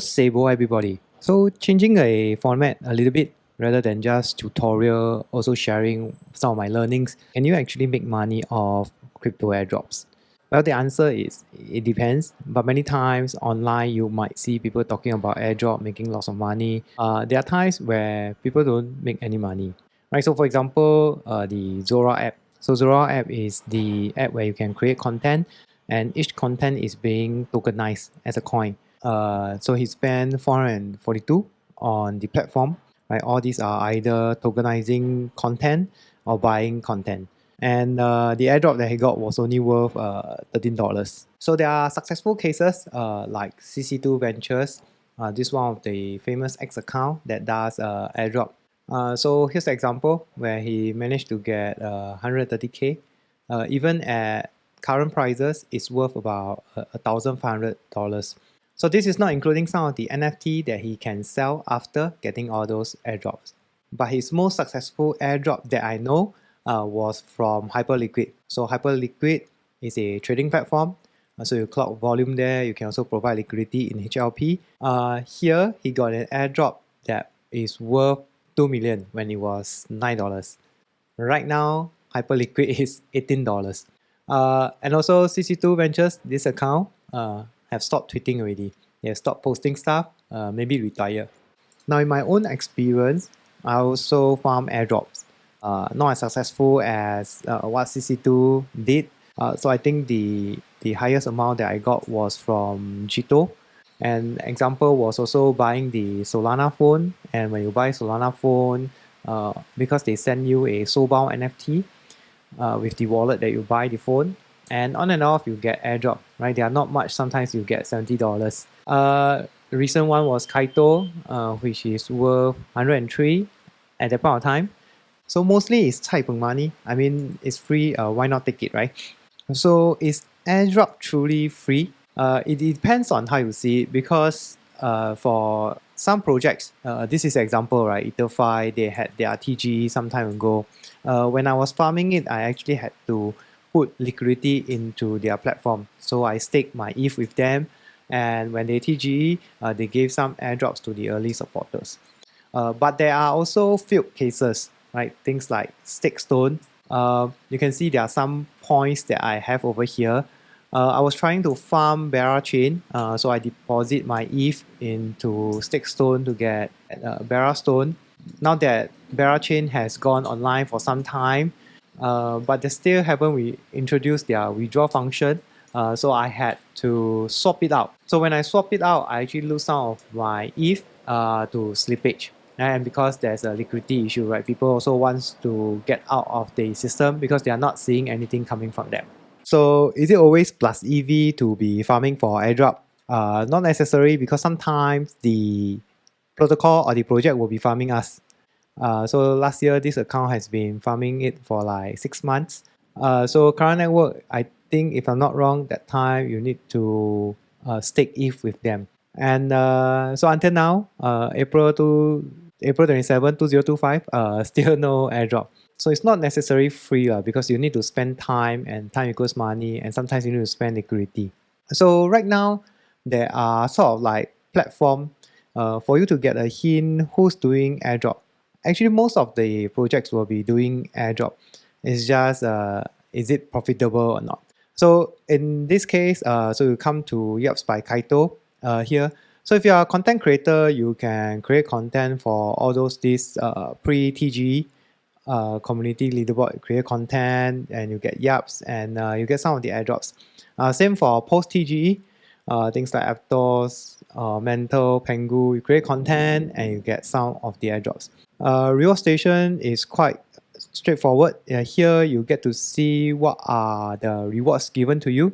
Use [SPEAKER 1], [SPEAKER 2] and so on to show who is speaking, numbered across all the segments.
[SPEAKER 1] Sabo everybody. So changing a format a little bit rather than just tutorial, also sharing some of my learnings. Can you actually make money off crypto airdrops? Well, the answer is it depends. But many times online, you might see people talking about airdrop making lots of money. There are times where people don't make any money, right? So for example, the Zora app. So Zora app is the app where you can create content, and each content is being tokenized as a coin. So he spent 442 on the platform. Right, all these are either tokenizing content or buying content. And the airdrop that he got was only worth $13. So there are successful cases like CC2 Ventures. This is one of the famous X account that does airdrop. So here's an example where he managed to get 130K. Even at current prices, it's worth about $1,500. So this is not including some of the NFT that he can sell after getting all those airdrops. But his most successful airdrop that I know was from Hyperliquid. So Hyperliquid is a trading platform. So you clock volume there. You can also provide liquidity in HLP. Here he got an airdrop that is worth 2 million when it was $9. Right now, Hyperliquid is $18. And also CC2 Ventures, this account have stopped tweeting already. They have stopped posting stuff, maybe retire. Now in my own experience, I also farm airdrops. Not as successful as what CC2 did. So I think the highest amount that I got was from Jito. An example was also buying the Solana phone. And when you buy Solana phone, because they send you a soulbound NFT with the wallet that you buy the phone, and on and off you get airdrop, right? They are not much. Sometimes you get $70. The recent one was Kaito, which is worth 103 at that point of time. So mostly it's caipng money. I mean, it's free. Why not take it, right? So is airdrop truly free? It depends on how you see it, because for some projects, this is an example, right? EtherFi, they had their TGE some time ago. When I was farming it, I actually had to put liquidity into their platform. So I staked my ETH with them, and when they TGE, they gave some airdrops to the early supporters. But there are also field cases, right? Things like stake stone. You can see there are some points that I have over here. I was trying to farm Bearer chain, so I deposit my ETH into stake stone to get Bearer stone. Now that Bearer chain has gone online for some time, but they still haven't introduced their withdraw function. So I had to swap it out. So when I swap it out, I actually lose some of my ETH to slippage. And because there's a liquidity issue, right? People also want to get out of the system because they are not seeing anything coming from them. So is it always plus EV to be farming for airdrop? Not necessary, because sometimes the protocol or the project will be farming us. So last year, this account has been farming it for like 6 months. So current network, I think if I'm not wrong, that time you need to stake ETH with them. And so until now, April 27, 2025, still no airdrop. So it's not necessarily free because you need to spend time, and time equals money, and sometimes you need to spend liquidity. So right now, there are sort of like platform for you to get a hint who's doing airdrop. Actually, most of the projects will be doing airdrop. It's just, is it profitable or not? So in this case, so you come to Yaps by Kaito here. So if you are a content creator, you can create content for all those pre-TGE community leaderboard, create content, and you get Yaps, and you get some of the airdrops. Same for post-TGE, things like Aptos, Mental, Pengu, you create content and you get some of the airdrops. Reward Station is quite straightforward. Here you get to see what are the rewards given to you.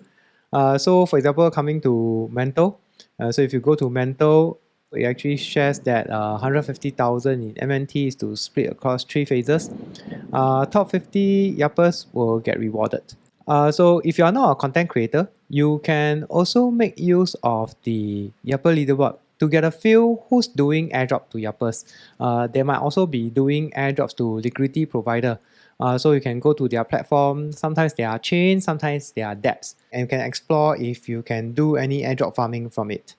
[SPEAKER 1] So for example, coming to Mental, so if you go to Mental, it actually shares that 150,000 in MNT is to split across 3 phases. Top 50 Yappers will get rewarded. So if you are not a content creator, you can also make use of the Yapper leaderboard to get a feel who's doing airdrop to Yappers. They might also be doing airdrops to liquidity provider. So you can go to their platform. Sometimes they are chains, sometimes they are dApps, and you can explore if you can do any airdrop farming from it.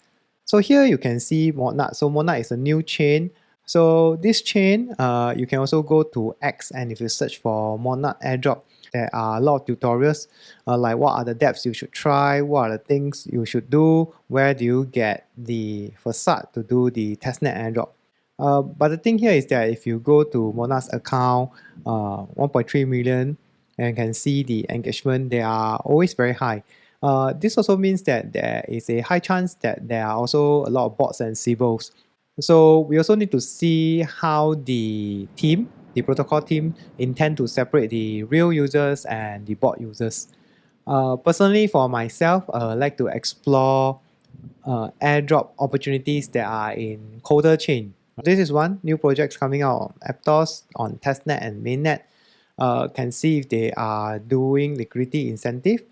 [SPEAKER 1] So here you can see Modnut. So Modnut is a new chain. So this chain, you can also go to X, and if you search for Modnut airdrop, there are a lot of tutorials like what are the dApps you should try, what are the things you should do, where do you get the facade to do the testnet airdrop. But the thing here is that if you go to Modnut's account, 1.3 million, and can see the engagement, they are always very high. This also means that there is a high chance that there are also a lot of bots and Sybils. So we also need to see how the team, the protocol team, intend to separate the real users and the bot users. Personally, for myself, I like to explore airdrop opportunities that are in colder chain. This is one new projects coming out on Aptos, on testnet and mainnet. Can see if they are doing liquidity incentive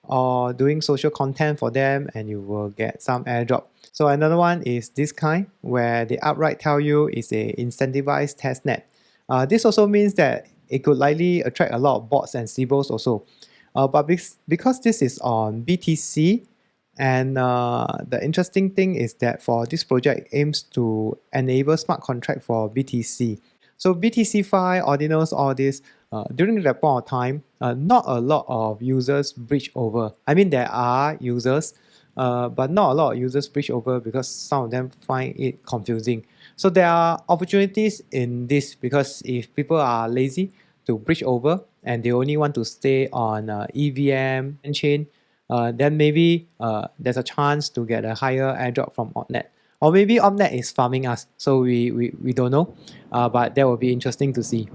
[SPEAKER 1] or doing social content for them, and you will get some airdrop. So another one is this kind where they outright tell you it's a incentivized testnet. This also means that it could likely attract a lot of bots and Sybils also. But because this is on BTC, and the interesting thing is that for this project aims to enable smart contract for BTC. So BTC5, ordinals, all this, during that point of time, not a lot of users breach over. I mean, there are users, but not a lot of users breach over because some of them find it confusing. So there are opportunities in this because if people are lazy to breach over and they only want to stay on EVM and chain, then maybe there's a chance to get a higher airdrop from Opnet. Or maybe Opnet is farming us, so we don't know, but that will be interesting to see.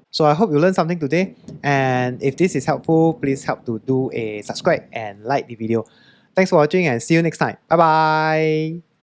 [SPEAKER 1] So I hope you learned something today, and if this is helpful, please help to do a subscribe and like the video. Thanks for watching and see you next time. Bye bye.